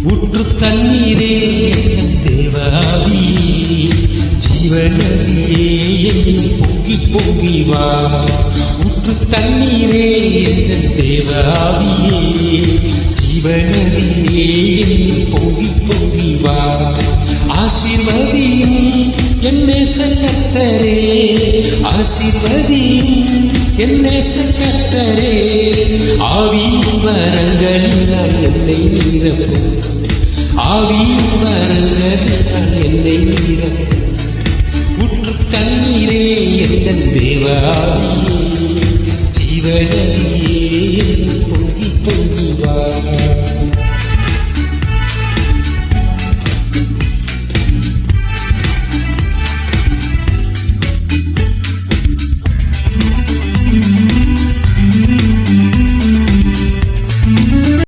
ஊற்று தண்ணீரே தேவாவி ஜீவநதியே பொங்கி பொங்கி வா ஊற்று தண்ணீரே தேவாவியே ஜீவநதியே பொங்கி பொங்கி வா ஆசீர்வதியும் என் நேசக்கர்த்தரே ஆசீர்வதியும் என் நேசக்கர்த்தரே ஆவியின் வரங்களினால் என்னை நிரப்பும் ஆவியின் வரங்களினால் என்னை நிரப்பும் ஊற்று தண்ணீரே என் தேவாவியே ஜீவநதியே பொங்கி பொங்கி வா